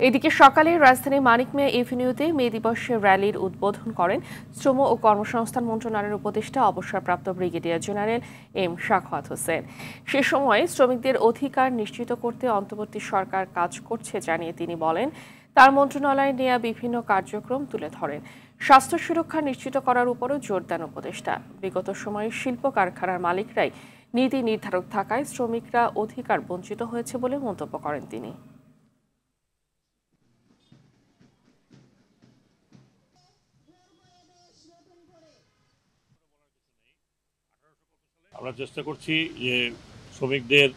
এদিকে সকালে রাজধানীর মানিক মিয়া এভিনিউতে মে দিবসের র্যালির উদ্বোধন করেন শ্রম ও কর্মসংস্থান মন্ত্রণালয়ের উপদেষ্টা অবসরপ্রাপ্ত brigadier general M Sakhawat Hossain. সে সময় শ্রমিকদের অধিকার নিশ্চিত করতে অন্তর্বর্তী সরকার কাজ করছে জানিয়ে তিনি বলেন, তার মন্ত্রণালয়ে নেয়া বিভিন্ন কার্যক্রম তুলে ধরেন। স্বাস্থ্য সুরক্ষা নিশ্চিত করার উপরও জোর দেন উপদেষ্টা। বিগত সময়ে শিল্প কারখানার মালিকরাই নীতি নির্ধারক থাকায় শ্রমিকরা অধিকার বঞ্চিত হয়েছে বলে মন্তব্য করেন তিনি। আমরা চেষ্টা করছি যে শ্রমিকদের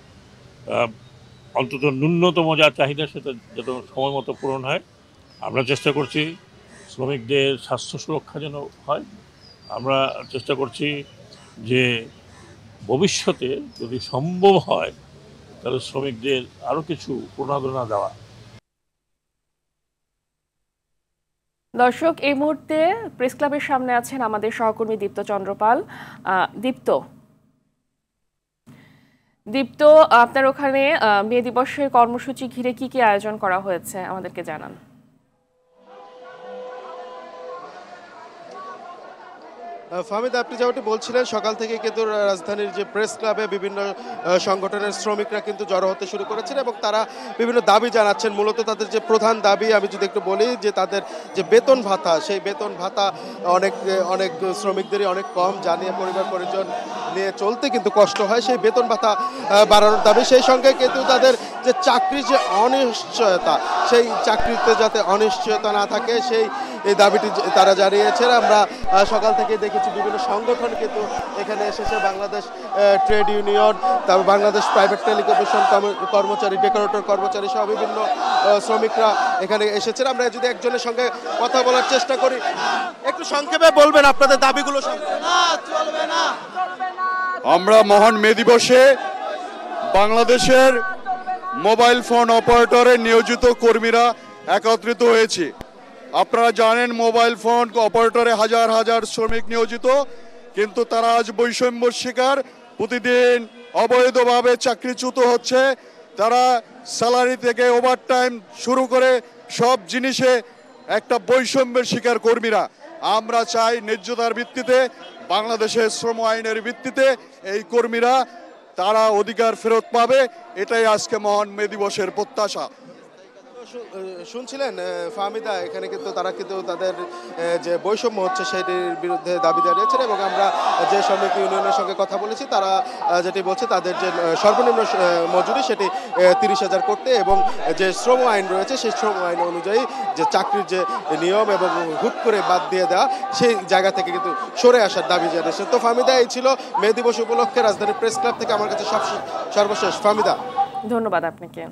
অন্তত ন্যূনতম যা চাহিদা সেটা যাতে সময় মতো পূরণ হয়। আমরা চেষ্টা করছি শ্রমিকদের স্বাস্থ্য সুরক্ষা যেন হয়। আমরা চেষ্টা করছি যে ভবিষ্যতে যদি সম্ভব হয় তাহলে শ্রমিকদের আরও কিছু প্রণোদনা দেওয়া। দর্শক, এই মুহূর্তে প্রেস ক্লাবের সামনে আছেন আমাদের সহকর্মী দীপ্ত চন্দ্রপাল। দীপ্ত, আপনার ওখানে মে দিবসের কর্মসূচি ঘিরে কি কি আয়োজন করা হয়েছে আমাদেরকে জানান। ফাহমিদা, আপনি যেমনটি বলছিলেন, সকাল থেকে কিন্তু রাজধানীর যে প্রেস ক্লাবে বিভিন্ন সংগঠনের শ্রমিকরা কিন্তু জড়ো হতে শুরু করেছেন এবং তারা বিভিন্ন দাবি জানাচ্ছেন। মূলত তাদের যে প্রধান দাবি আমি যদি একটু বলি, যে তাদের যে বেতন ভাতা, সেই বেতন ভাতা অনেক শ্রমিকদেরই অনেক কম, জানিয়ে পরিবার পরিজন নিয়ে চলতে কিন্তু কষ্ট হয়। সেই বেতন ভাতা বাড়ানোর দাবি, সেই সঙ্গে কিন্তু তাদের যে চাকরির যে অনিশ্চয়তা, সেই চাকরিতে যাতে অনিশ্চয়তা না থাকে সেই দাবিটি তারা জানিয়েছেন। আমরা সকাল থেকে দেখেছি বিভিন্ন সংগঠন কিন্তু এখানে এসেছে, বাংলাদেশ ট্রেড ইউনিয়ন, তারপর বাংলাদেশ প্রাইভেট টেলিকমিউনিকেশন কর্মচারী, ডেকোরেটর কর্মচারী সহ বিভিন্ন শ্রমিকরা এখানে এসেছেন। আমরা যদি একজনের সঙ্গে কথা বলার চেষ্টা করি, একটু সংক্ষেপে বলবেন আপনাদের দাবিগুলো। আমরা মহান মে দিবসে বাংলাদেশের মোবাইল ফোন অপারেটরে নিয়োজিত কর্মীরা একত্রিত হয়েছি। আপনারা জানেন, মোবাইল ফোন অপারেটরে হাজার হাজার শ্রমিক নিয়োজিত, কিন্তু তারা আজ বৈষম্যর শিকার। প্রতিদিন অবৈধভাবে চাকরিচ্যুত হচ্ছে। তারা স্যালারি থেকে ওভারটাইম শুরু করে সব জিনিসে একটা বৈষম্যের শিকার কর্মীরা। আমরা চাই ন্যায্যতার ভিত্তিতে, বাংলাদেশের শ্রম আইনের ভিত্তিতে এই কর্মীরা তারা অধিকার ফেরত পাবে। এটাই আজকে মহান মে দিবসের প্রত্যাশা। শুনছিলেন ফাহমিদা, এখানে কিন্তু তারা কিন্তু তাদের যে বৈষম্য হচ্ছে সেটির বিরুদ্ধে দাবি জানিয়েছেন এবং আমরা যে শ্রমিক ইউনিয়নের সঙ্গে কথা বলেছি তারা যেটি বলছে, তাদের যে সর্বনিম্ন মজুরি সেটি 30,000 করতে এবং যে শ্রম আইন রয়েছে সেই শ্রম আইন অনুযায়ী যে চাকরির যে নিয়ম এবং হুট করে বাদ দিয়ে দেওয়া, সেই জায়গা থেকে কিন্তু সরে আসার দাবি জানিয়েছেন। তো ফাহমিদা, এই ছিল মে দিবস উপলক্ষে রাজধানী প্রেস ক্লাব থেকে আমার কাছে সর্বশেষ। ফাহমিদা, ধন্যবাদ আপনাকে।